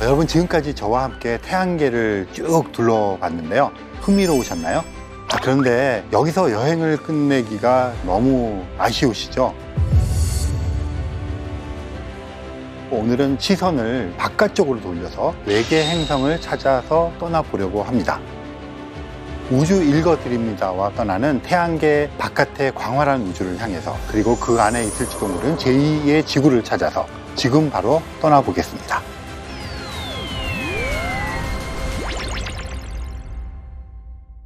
여러분 지금까지 저와 함께 태양계를 쭉 둘러봤는데요. 흥미로우셨나요? 그런데 여기서 여행을 끝내기가 너무 아쉬우시죠? 오늘은 시선을 바깥쪽으로 돌려서 외계 행성을 찾아서 떠나보려고 합니다. 우주 읽어드립니다와 떠나는 태양계 바깥의 광활한 우주를 향해서, 그리고 그 안에 있을지도 모르는 제2의 지구를 찾아서 지금 바로 떠나보겠습니다.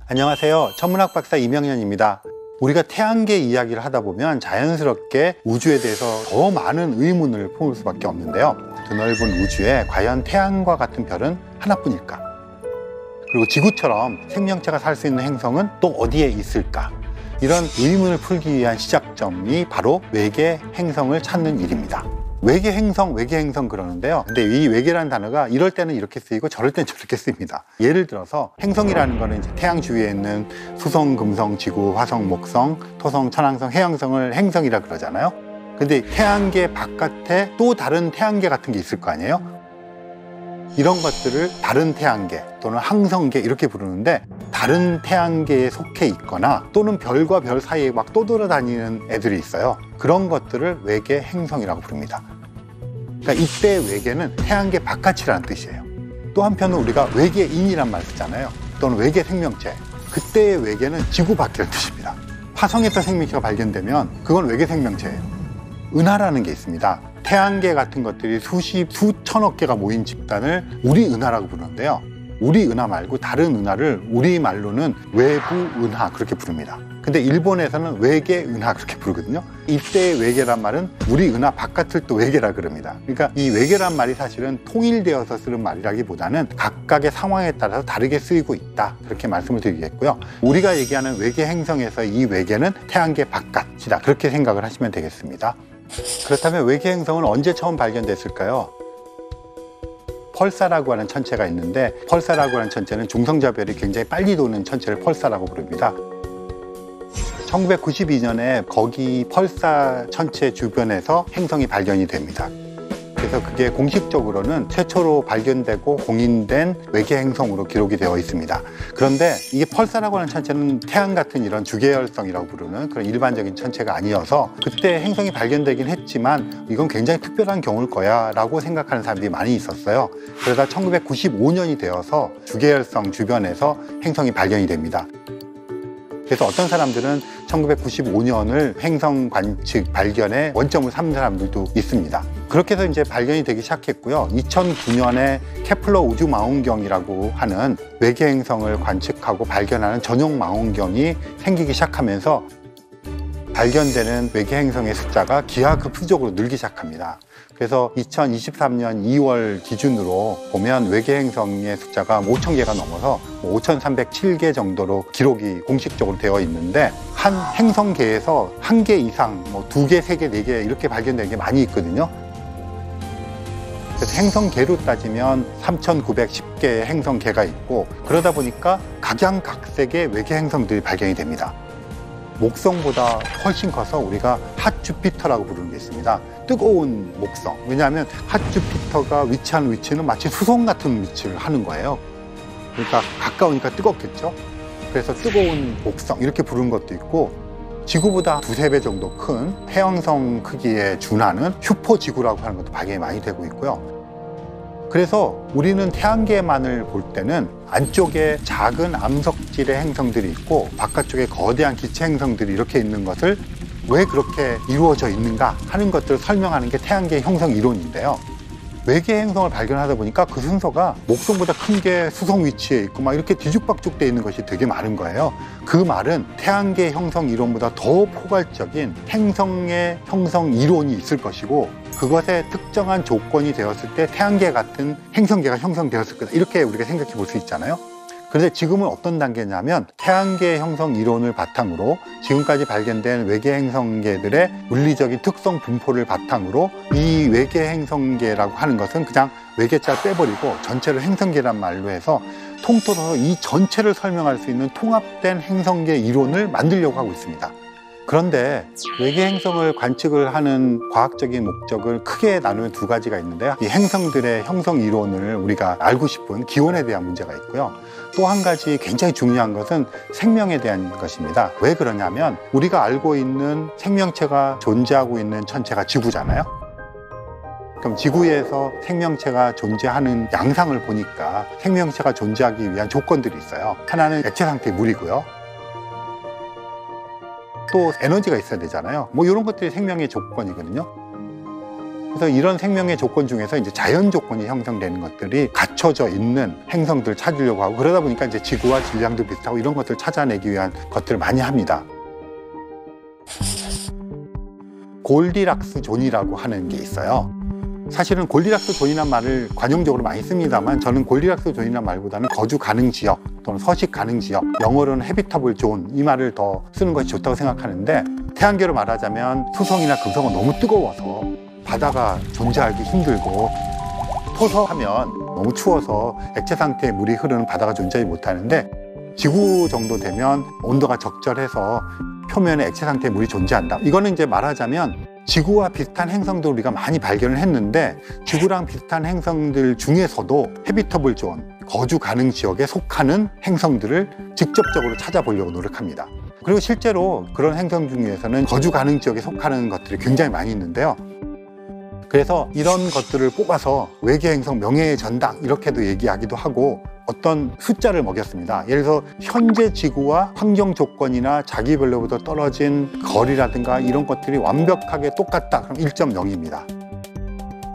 안녕하세요. 천문학 박사 이명현입니다. 우리가 태양계 이야기를 하다 보면 자연스럽게 우주에 대해서 더 많은 의문을 품을 수밖에 없는데요. 드넓은 우주에 과연 태양과 같은 별은 하나뿐일까? 그리고 지구처럼 생명체가 살 수 있는 행성은 또 어디에 있을까? 이런 의문을 풀기 위한 시작점이 바로 외계 행성을 찾는 일입니다. 외계 행성 그러는데요. 근데 이 외계라는 단어가 이럴 때는 이렇게 쓰이고 저럴 때는 저렇게 쓰입니다. 예를 들어서 행성이라는 거는 이제 태양 주위에 있는 수성, 금성, 지구, 화성, 목성, 토성, 천왕성, 해왕성을 행성이라 그러잖아요. 근데 태양계 바깥에 또 다른 태양계 같은 게 있을 거 아니에요? 이런 것들을 다른 태양계 또는 항성계 이렇게 부르는데, 다른 태양계에 속해 있거나 또는 별과 별 사이에 막 떠돌아다니는 애들이 있어요. 그런 것들을 외계 행성이라고 부릅니다. 그러니까 이때 외계는 태양계 바깥이라는 뜻이에요. 또 한편은 우리가 외계인이란 말 쓰잖아요. 또는 외계 생명체. 그때의 외계는 지구 밖이라는 뜻입니다. 화성에서 생명체가 발견되면 그건 외계 생명체예요. 은하라는 게 있습니다. 태양계 같은 것들이 수천억 개가 모인 집단을 우리 은하라고 부르는데요. 우리 은하 말고 다른 은하를 우리말로는 외부 은하 그렇게 부릅니다. 근데 일본에서는 외계 은하 그렇게 부르거든요. 이때의 외계란 말은 우리 은하 바깥을 또 외계라 그럽니다. 그러니까 이 외계란 말이 사실은 통일되어서 쓰는 말이라기보다는 각각의 상황에 따라서 다르게 쓰이고 있다, 그렇게 말씀을 드리겠고요. 우리가 얘기하는 외계 행성에서 이 외계는 태양계 바깥이다, 그렇게 생각을 하시면 되겠습니다. 그렇다면 외계 행성은 언제 처음 발견됐을까요? 펄사라고 하는 천체가 있는데, 펄사라고 하는 천체는 중성자별이 굉장히 빨리 도는 천체를 펄사라고 부릅니다. 1992년에 거기 펄사 천체 주변에서 행성이 발견이 됩니다. 그래서 그게 공식적으로는 최초로 발견되고 공인된 외계 행성으로 기록이 되어 있습니다. 그런데 이게 펄사라고 하는 천체는 태양 같은 이런 주계열성이라고 부르는 그런 일반적인 천체가 아니어서 그때 행성이 발견되긴 했지만 이건 굉장히 특별한 경우일 거야 라고 생각하는 사람들이 많이 있었어요. 그러다 1995년이 되어서 주계열성 주변에서 행성이 발견이 됩니다. 그래서 어떤 사람들은 1995년을 행성 관측 발견의 원점을 삼는 사람들도 있습니다. 그렇게 해서 이제 발견이 되기 시작했고요. 2009년에 케플러 우주 망원경이라고 하는 외계 행성을 관측하고 발견하는 전용 망원경이 생기기 시작하면서 발견되는 외계 행성의 숫자가 기하급수적으로 늘기 시작합니다. 그래서 2023년 2월 기준으로 보면 외계 행성의 숫자가 5,000개가 넘어서 5,307개 정도로 기록이 공식적으로 되어 있는데, 한 행성계에서 1개 이상, 2개, 3개, 4개 이렇게 발견된 게 많이 있거든요. 그래서 행성계로 따지면 3,910개의 행성계가 있고, 그러다 보니까 각양각색의 외계 행성들이 발견이 됩니다. 목성보다 훨씬 커서 우리가 핫주피터라고 부르는 게 있습니다. 뜨거운 목성. 왜냐하면 핫주피터가 위치하는 위치는 마치 수성 같은 위치를 하는 거예요. 그러니까 가까우니까 뜨겁겠죠. 그래서 뜨거운 목성 이렇게 부르는 것도 있고, 지구보다 2~3배 정도 큰 태양성 크기에 준하는 슈퍼지구라고 하는 것도 발견이 많이 되고 있고요. 그래서 우리는 태양계만을 볼 때는 안쪽에 작은 암석질의 행성들이 있고 바깥쪽에 거대한 기체 행성들이 이렇게 있는 것을 왜 그렇게 이루어져 있는가 하는 것들을 설명하는 게 태양계 형성 이론인데요. 외계 행성을 발견하다 보니까 그 순서가 목성보다 큰 게 수성 위치에 있고 막 이렇게 뒤죽박죽 돼 있는 것이 되게 많은 거예요. 그 말은 태양계 형성 이론보다 더 포괄적인 행성의 형성 이론이 있을 것이고, 그것에 특정한 조건이 되었을 때 태양계 같은 행성계가 형성되었을 거다, 이렇게 우리가 생각해 볼 수 있잖아요. 그런데 지금은 어떤 단계냐면, 태양계 형성 이론을 바탕으로 지금까지 발견된 외계 행성계들의 물리적인 특성 분포를 바탕으로 이 외계 행성계라고 하는 것은 그냥 외계자를 빼버리고 전체를 행성계란 말로 해서 통틀어서 이 전체를 설명할 수 있는 통합된 행성계 이론을 만들려고 하고 있습니다. 그런데 외계 행성을 관측을 하는 과학적인 목적을 크게 나누면 두 가지가 있는데요. 이 행성들의 형성 이론을 우리가 알고 싶은 기원에 대한 문제가 있고요. 또 한 가지 굉장히 중요한 것은 생명에 대한 것입니다. 왜 그러냐면 우리가 알고 있는 생명체가 존재하고 있는 천체가 지구잖아요. 그럼 지구에서 생명체가 존재하는 양상을 보니까 생명체가 존재하기 위한 조건들이 있어요. 하나는 액체 상태의 물이고요. 또 에너지가 있어야 되잖아요. 뭐 이런 것들이 생명의 조건이거든요. 그래서 이런 생명의 조건 중에서 이제 자연 조건이 형성되는 것들이 갖춰져 있는 행성들을 찾으려고 하고, 그러다 보니까 이제 지구와 질량도 비슷하고 이런 것들을 찾아내기 위한 것들을 많이 합니다. 골디락스 존이라고 하는 게 있어요. 사실은 골디락스 존이라는 말을 관용적으로 많이 씁니다만, 저는 골디락스 존이라는 말보다는 거주 가능 지역 또는 서식 가능 지역, 영어로는 해비터블 존, 이 말을 더 쓰는 것이 좋다고 생각하는데, 태양계로 말하자면 수성이나 금성은 너무 뜨거워서 바다가 존재하기 힘들고, 토성하면 너무 추워서 액체 상태의 물이 흐르는 바다가 존재하지 못하는데, 지구 정도 되면 온도가 적절해서 표면에 액체 상태의 물이 존재한다. 이거는 이제 말하자면 지구와 비슷한 행성들 우리가 많이 발견을 했는데, 지구랑 비슷한 행성들 중에서도 해비터블 존, 거주 가능 지역에 속하는 행성들을 직접적으로 찾아보려고 노력합니다. 그리고 실제로 그런 행성 중에서는 거주 가능 지역에 속하는 것들이 굉장히 많이 있는데요. 그래서 이런 것들을 뽑아서 외계 행성 명예의 전당 이렇게도 얘기하기도 하고, 어떤 숫자를 먹였습니다. 예를 들어서 현재 지구와 환경 조건이나 자기별로부터 떨어진 거리라든가 이런 것들이 완벽하게 똑같다. 그럼 1.0입니다.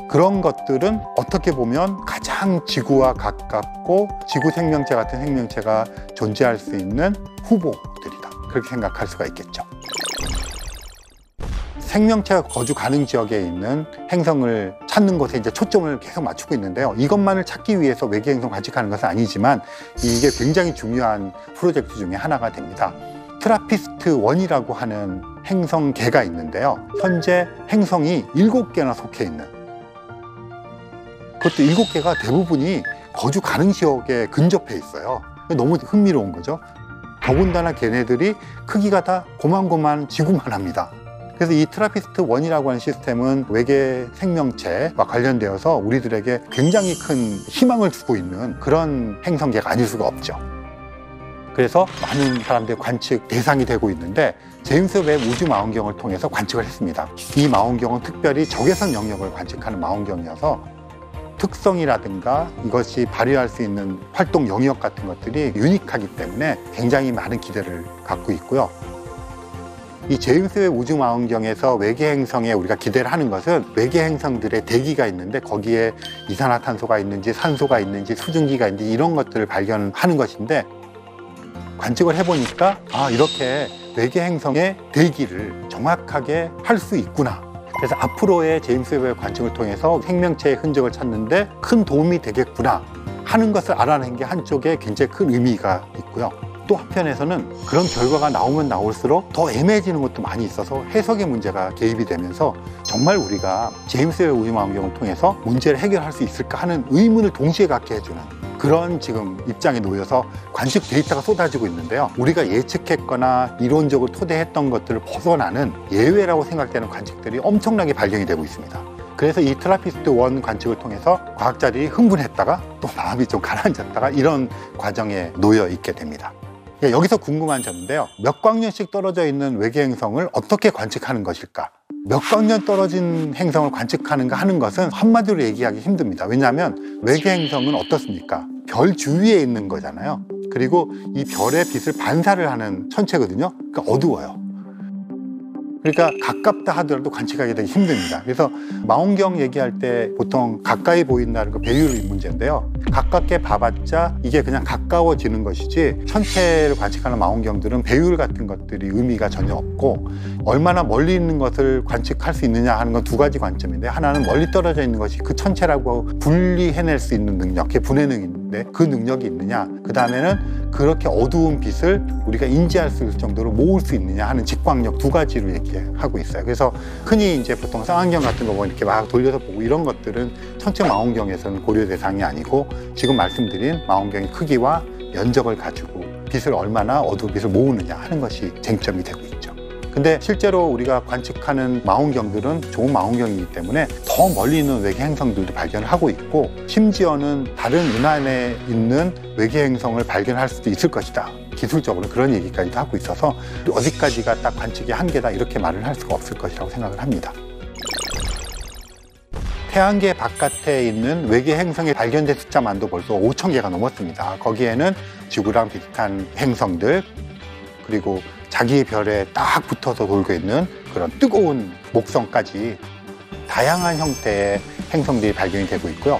그런 것들은 어떻게 보면 가장 지구와 가깝고 지구 생명체 같은 생명체가 존재할 수 있는 후보들이다. 그렇게 생각할 수가 있겠죠. 생명체가 거주 가능 지역에 있는 행성을 찾는 것에 이제 초점을 계속 맞추고 있는데요. 이것만을 찾기 위해서 외계 행성 관측하는 것은 아니지만 이게 굉장히 중요한 프로젝트 중에 하나가 됩니다. 트라피스트-1이라고 하는 행성계가 있는데요. 현재 행성이 7개나 속해 있는, 그것도 7개가 대부분이 거주 가능 지역에 근접해 있어요. 너무 흥미로운 거죠. 더군다나 걔네들이 크기가 다 고만고만 지구만 합니다. 그래서 이 트라피스트-1이라고 하는 시스템은 외계 생명체와 관련되어서 우리들에게 굉장히 큰 희망을 주고 있는 그런 행성계가 아닐 수가 없죠. 그래서 많은 사람들의 관측 대상이 되고 있는데, 제임스 웹 우주 망원경을 통해서 관측을 했습니다. 이 망원경은 특별히 적외선 영역을 관측하는 망원경이어서 특성이라든가 이것이 발휘할 수 있는 활동 영역 같은 것들이 유니크하기 때문에 굉장히 많은 기대를 갖고 있고요. 이 제임스 웹 우주 망원경에서 외계 행성에 우리가 기대를 하는 것은, 외계 행성들의 대기가 있는데 거기에 이산화탄소가 있는지 산소가 있는지 수증기가 있는지 이런 것들을 발견하는 것인데, 관측을 해보니까 이렇게 외계 행성의 대기를 정확하게 할 수 있구나. 그래서 앞으로의 제임스 웹 관측을 통해서 생명체의 흔적을 찾는데 큰 도움이 되겠구나 하는 것을 알아낸 게 한쪽에 굉장히 큰 의미가 있고요. 또 한편에서는 그런 결과가 나오면 나올수록 더 애매해지는 것도 많이 있어서 해석의 문제가 개입이 되면서, 정말 우리가 제임스 웹 우주 망원경을 통해서 문제를 해결할 수 있을까 하는 의문을 동시에 갖게 해주는 그런 지금 입장에 놓여서 관측 데이터가 쏟아지고 있는데요. 우리가 예측했거나 이론적으로 토대했던 것들을 벗어나는 예외라고 생각되는 관측들이 엄청나게 발견이 되고 있습니다. 그래서 이 트라피스트-1 관측을 통해서 과학자들이 흥분했다가 또 마음이 좀 가라앉았다가 이런 과정에 놓여 있게 됩니다. 여기서 궁금한 점인데요. 몇 광년씩 떨어져 있는 외계 행성을 어떻게 관측하는 것일까? 몇 광년 떨어진 행성을 관측하는가 하는 것은 한마디로 얘기하기 힘듭니다. 왜냐하면 외계 행성은 어떻습니까? 별 주위에 있는 거잖아요. 그리고 이 별의 빛을 반사를 하는 천체거든요. 그러니까 어두워요. 그러니까 가깝다 하더라도 관측하기 되게 힘듭니다. 그래서 망원경 얘기할 때 보통 가까이 보인다는 그 배율 문제인데요. 가깝게 봐봤자 이게 그냥 가까워지는 것이지, 천체를 관측하는 망원경들은 배율 같은 것들이 의미가 전혀 없고, 얼마나 멀리 있는 것을 관측할 수 있느냐 하는 건 두 가지 관점인데, 하나는 멀리 떨어져 있는 것이 그 천체라고 분리해낼 수 있는 능력, 그게 분해능인데 그 능력이 있느냐, 그 다음에는 그렇게 어두운 빛을 우리가 인지할 수 있을 정도로 모을 수 있느냐 하는 직광력, 두 가지로 얘기하고 있어요. 그래서 흔히 이제 보통 쌍안경 같은 거 보면 이렇게 막 돌려서 보고 이런 것들은 천체 망원경에서는 고려 대상이 아니고, 지금 말씀드린 망원경의 크기와 면적을 가지고 빛을 얼마나 어두운 빛을 모으느냐 하는 것이 쟁점이 되고 있죠. 근데 실제로 우리가 관측하는 망원경들은 좋은 망원경이기 때문에 더 멀리 있는 외계 행성들도 발견을 하고 있고, 심지어는 다른 은하에 있는 외계 행성을 발견할 수도 있을 것이다. 기술적으로 그런 얘기까지도 하고 있어서 어디까지가 딱 관측의 한계다 이렇게 말을 할 수가 없을 것이라고 생각을 합니다. 태양계 바깥에 있는 외계 행성이 발견된 숫자만도 벌써 5,000개가 넘었습니다. 거기에는 지구랑 비슷한 행성들, 그리고 자기 별에 딱 붙어서 돌고 있는 그런 뜨거운 목성까지 다양한 형태의 행성들이 발견이 되고 있고요.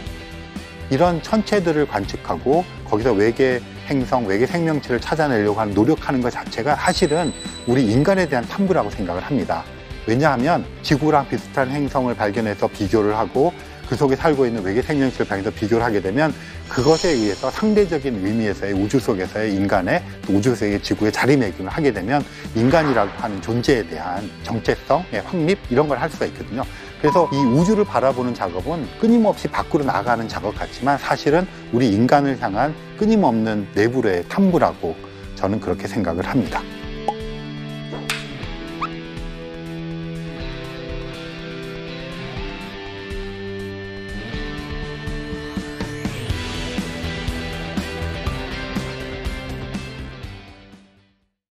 이런 천체들을 관측하고 거기서 외계 행성, 외계 생명체를 찾아내려고 하는 노력하는 것 자체가 사실은 우리 인간에 대한 탐구라고 생각을 합니다. 왜냐하면 지구랑 비슷한 행성을 발견해서 비교를 하고 그 속에 살고 있는 외계 생명체를 발견해서 비교를 하게 되면 그것에 의해서 상대적인 의미에서의 우주 속에서의 인간의, 또 우주 속의 지구의 자리매김을 하게 되면 인간이라고 하는 존재에 대한 정체성의 확립 이런 걸 할 수가 있거든요. 그래서 이 우주를 바라보는 작업은 끊임없이 밖으로 나가는 작업 같지만 사실은 우리 인간을 향한 끊임없는 내부의 탐구라고 저는 그렇게 생각을 합니다.